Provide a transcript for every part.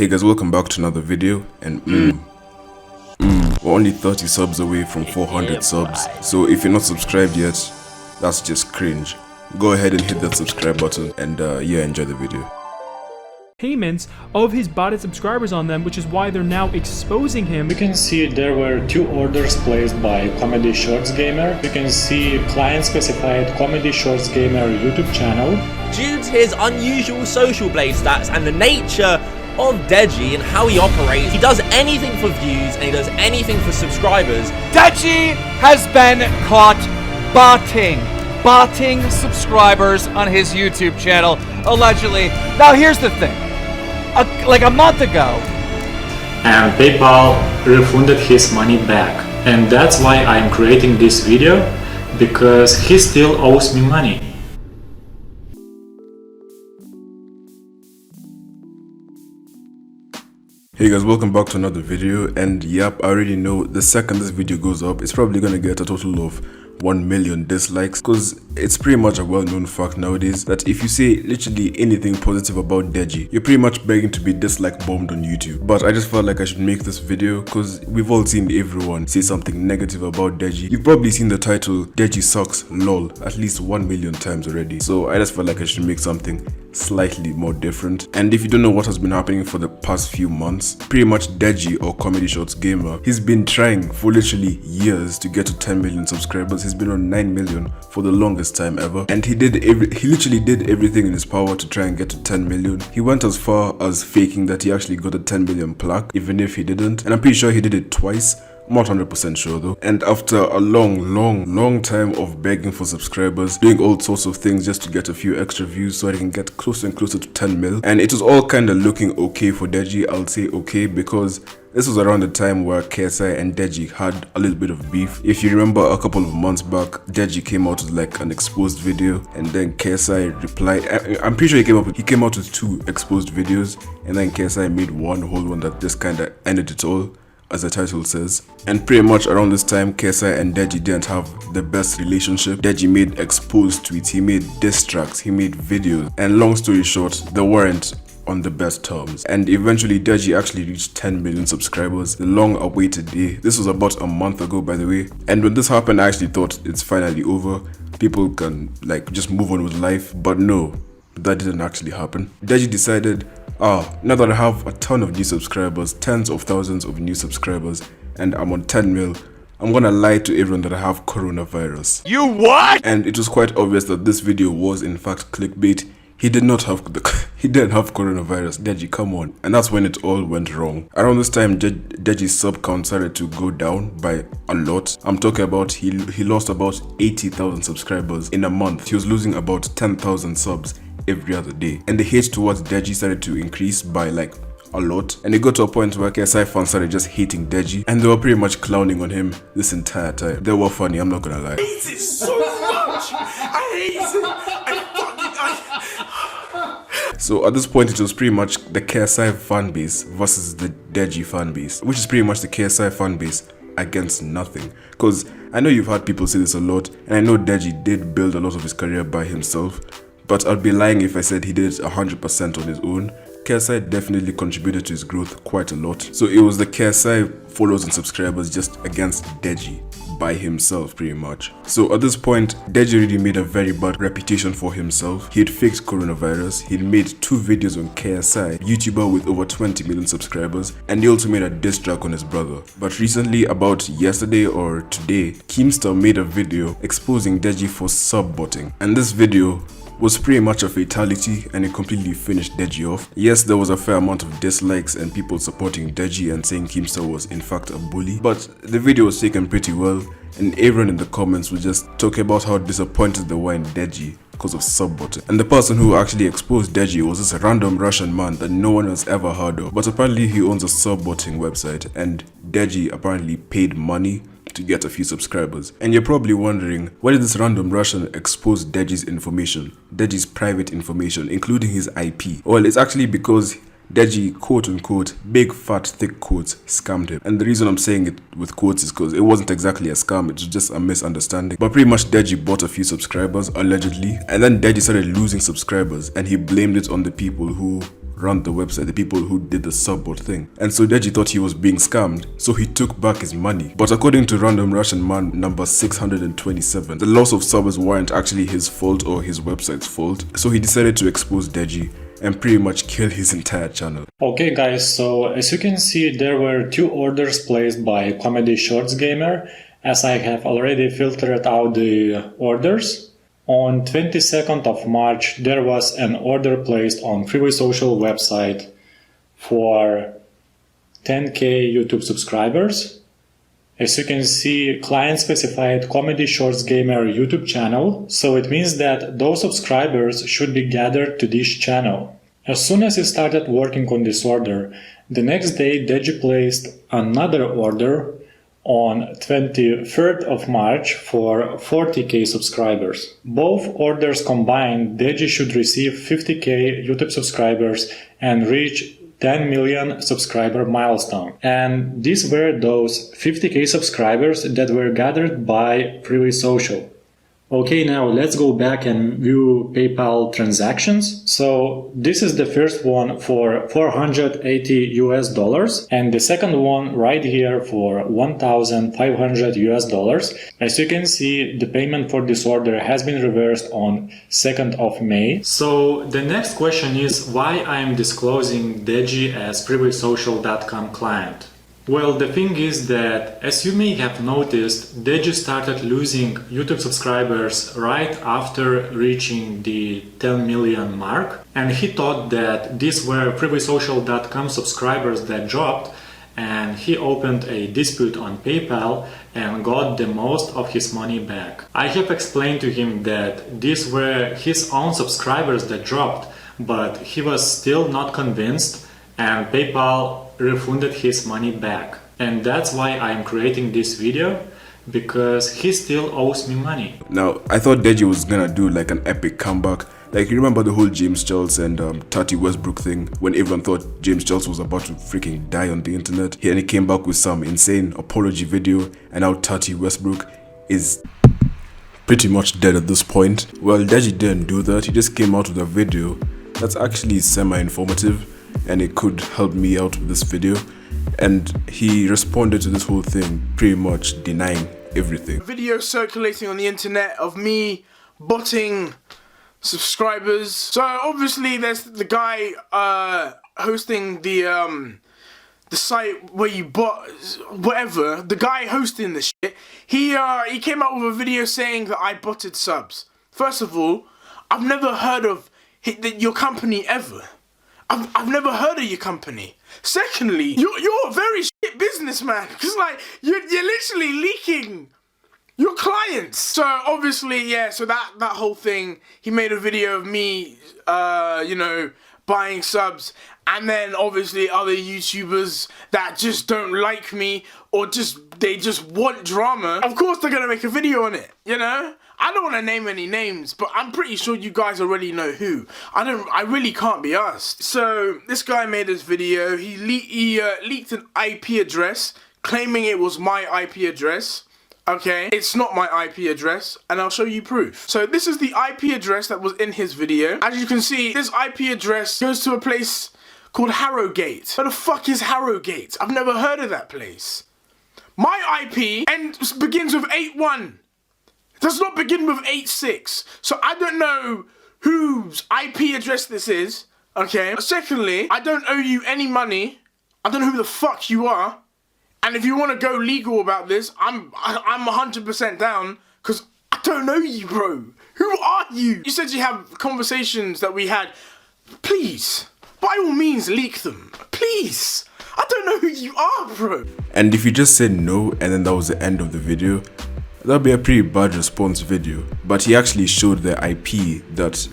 Hey guys, welcome back to another video, and we're only 30 subs away from 400 subs, so if you're not subscribed yet, that's just cringe. Go ahead and hit that subscribe button and yeah, enjoy the video. Payments of his botted subscribers on them, which is why they're now exposing him. You can see there were 2 orders placed by Comedy Shorts Gamer. You can see client specified Comedy Shorts Gamer YouTube channel. Due to his unusual social blade stats and the nature of Deji and how he operates, he does anything for views and he does anything for subscribers. Deji has been caught botting subscribers on his YouTube channel, allegedly. Now here's the thing, like a month ago, And PayPal refunded his money back. And that's why I'm creating this video, because he still owes me money. Hey guys, welcome back to another video, and yep, I already know the second this video goes up, it's probably gonna get a total of 1 million dislikes, because it's pretty much a well-known fact nowadays that if you say literally anything positive about Deji, you're pretty much begging to be dislike bombed on YouTube. But I just felt like I should make this video because we've all seen everyone say something negative about Deji. You've probably seen the title Deji sucks lol at least 1 million times already, so I just felt like I should make something slightly more different. And if you don't know what has been happening for the past few months, pretty much Deji, or Comedy Shorts Gamer, he's been trying for literally years to get to 10 million subscribers. He's been on 9 million for the longest time ever, and he literally did everything in his power to try and get to 10 million. He went as far as faking that he actually got a 10 million plaque, even if he didn't, and I'm pretty sure he did it twice. I'm not 100% sure though. And after a long time of begging for subscribers, doing all sorts of things just to get a few extra views so I can get closer and closer to 10 mil, and it was all kind of looking okay for Deji. I'll say okay because this was around the time where KSI and Deji had a little bit of beef. If you remember, a couple of months back, Deji came out with like an exposed video, and then KSI replied. I'm pretty sure he came out with 2 exposed videos, and then KSI made one whole one that just kind of ended it all, as the title says. And pretty much around this time, KSI and Deji didn't have the best relationship. Deji made exposed tweets, he made diss tracks, he made videos, and long story short, they weren't on the best terms. And eventually Deji actually reached 10 million subscribers, the long awaited day. This was about a month ago, by the way, and when this happened I actually thought it's finally over, people can like just move on with life, but no, that didn't actually happen. Deji decided, now that I have a ton of new subscribers, tens of thousands of new subscribers, and I'm on 10 mil, I'm gonna lie to everyone that I have coronavirus. You what? And it was quite obvious that this video was in fact clickbait. He didn't have coronavirus. Deji, come on. And that's when it all went wrong. Around this time, Deji's sub count started to go down by a lot. I'm talking about he lost about 80,000 subscribers in a month. He was losing about 10,000 subs every other day, and the hate towards Deji started to increase by like a lot, and it got to a point where KSI fans started just hating Deji, and they were pretty much clowning on him this entire time. They were funny, I'm not gonna lie. I hate it so much. I hate it. So at this point, it was pretty much the KSI fan base versus the Deji fan base, which is pretty much the KSI fan base against nothing. Because I know you've heard people say this a lot, and I know Deji did build a lot of his career by himself, but I'd be lying if I said he did it 100% on his own. KSI definitely contributed to his growth quite a lot. So it was the KSI followers and subscribers just against Deji by himself pretty much. So at this point, Deji really made a very bad reputation for himself. He had faked coronavirus, he'd made 2 videos on KSI, YouTuber with over 20 million subscribers, and he also made a diss track on his brother. But recently, about yesterday or today, Keemstar made a video exposing Deji for sub-botting, and this video was pretty much a fatality, and it completely finished Deji off. Yes, there was a fair amount of dislikes and people supporting Deji and saying Keemstar was in fact a bully, but the video was taken pretty well, and everyone in the comments was just talking about how disappointed they were in Deji because of sub-botting. And the person who actually exposed Deji was this random Russian man that no one has ever heard of, but apparently he owns a sub-botting website, and Deji apparently paid money to get a few subscribers. And you're probably wondering, why did this random Russian expose Deji's information, Deji's private information, including his IP? Well, it's actually because Deji, quote unquote, big fat thick quotes, scammed him. And the reason I'm saying it with quotes is because it wasn't exactly a scam, it was just a misunderstanding. But pretty much Deji bought a few subscribers, allegedly, and then Deji started losing subscribers, and he blamed it on the people who run the website, the people who did the subbot thing. And so Deji thought he was being scammed, so he took back his money. But according to Random Russian Man number 627, the loss of subbers weren't actually his fault or his website's fault, so he decided to expose Deji and pretty much kill his entire channel. Okay guys, so as you can see, there were 2 orders placed by Comedy Shorts Gamer, as I have already filtered out the orders. On 22nd of March, there was an order placed on Freeway Social website for 10k YouTube subscribers. As you can see, client specified Comedy Shorts Gamer YouTube channel, so it means that those subscribers should be gathered to this channel. As soon as he started working on this order, the next day Deji placed another order on 23rd of March for 40k subscribers. Both orders combined, Deji should receive 50k YouTube subscribers and reach 10 million subscriber milestone. And these were those 50k subscribers that were gathered by Freeway Social. Okay, now let's go back and view PayPal transactions. So this is the first one for $480 and the second one right here for $1,500. As you can see, the payment for this order has been reversed on 2nd of May. So the next question is why I am disclosing Deji as freewaysocial.com client. Well, the thing is that, as you may have noticed, Deji started losing YouTube subscribers right after reaching the 10 million mark, and he thought that these were freewaysocial.com subscribers that dropped, and he opened a dispute on PayPal and got the most of his money back. I have explained to him that these were his own subscribers that dropped, but he was still not convinced, and PayPal refunded his money back. And that's why I'm creating this video, because he still owes me money. Now, I thought Deji was gonna do like an epic comeback. Like, you remember the whole James Charles and Tati Westbrook thing, when everyone thought James Charles was about to freaking die on the internet? And he came back with some insane apology video, and now Tati Westbrook is pretty much dead at this point. Well, Deji didn't do that. He just came out with a video that's actually semi-informative, and it could help me out with this video. And he responded to this whole thing pretty much denying everything. Video circulating on the internet of me botting subscribers. So obviously there's the guy hosting the site where you bot whatever. The guy hosting the shit. He came out with a video saying that I botted subs. First of all, I've never heard of your company ever. I've never heard of your company. Secondly, you're a very shit businessman, because like you're literally leaking your clients. So obviously, yeah. So that whole thing, he made a video of me, you know, buying subs, and then obviously other YouTubers that just don't like me or they just want drama. Of course, they're gonna make a video on it. You know. I don't want to name any names, but I'm pretty sure you guys already know who. I really can't be asked. So this guy made this video. He leaked an IP address, claiming it was my IP address. Okay, it's not my IP address, and I'll show you proof. So this is the IP address that was in his video. As you can see, this IP address goes to a place called Harrogate. Where the fuck is Harrogate? I've never heard of that place. My IP begins with 81. Does not begin with 86. So I don't know whose IP address this is. Okay. Secondly, I don't owe you any money. I don't know who the fuck you are. And if you want to go legal about this, I'm 100% down, because I don't know you, bro. Who are you? You said you have conversations that we had. Please, by all means, leak them. Please. I don't know who you are, bro. And if you just said no and then that was the end of the video, that'd be a pretty bad response video. But he actually showed the IP that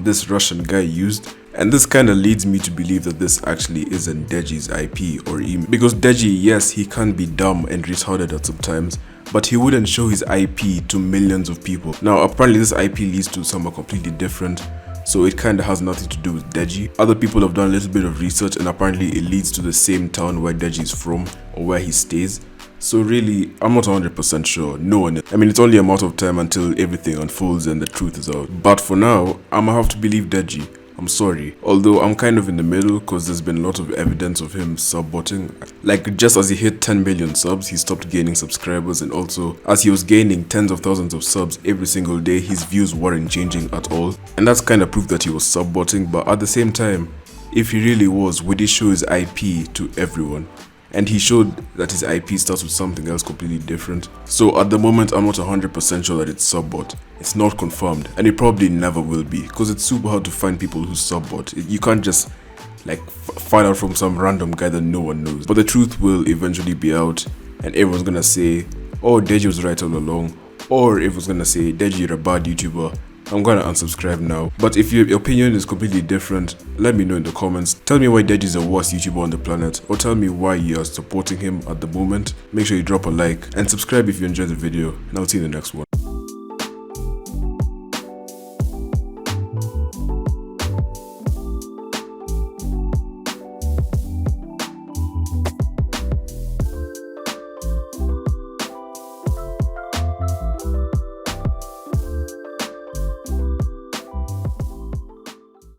this Russian guy used, and this kind of leads me to believe that this actually isn't Deji's IP or email. Because Deji, yes, he can be dumb and retarded at sometimes, but he wouldn't show his IP to millions of people. Now apparently this IP leads to somewhere completely different, so it kind of has nothing to do with Deji. Other people have done a little bit of research, and apparently it leads to the same town where Deji is from or where he stays. So really, I'm not 100% sure. No one. I mean, it's only a matter of time until everything unfolds and the truth is out. But for now, I'ma have to believe Deji. I'm sorry. Although I'm kind of in the middle because there's been a lot of evidence of him sub-botting. Like just as he hit 10 million subs, he stopped gaining subscribers, and also as he was gaining tens of thousands of subs every single day, his views weren't changing at all. And that's kind of proof that he was sub-botting, but at the same time, if he really was, would he show his IP to everyone? And he showed that his IP starts with something else completely different. So at the moment, I'm not 100% sure that it's sub-bot. It's not confirmed, and it probably never will be, because it's super hard to find people who sub-bot. You can't just like find out from some random guy that no one knows. But the truth will eventually be out, and everyone's gonna say, oh, Deji was right all along, or everyone's gonna say, Deji, you're a bad YouTuber, I'm gonna unsubscribe now. But if your opinion is completely different, let me know in the comments. Tell me why Deji is the worst YouTuber on the planet, or tell me why you are supporting him at the moment. Make sure you drop a like and subscribe if you enjoyed the video, and I'll see you in the next one.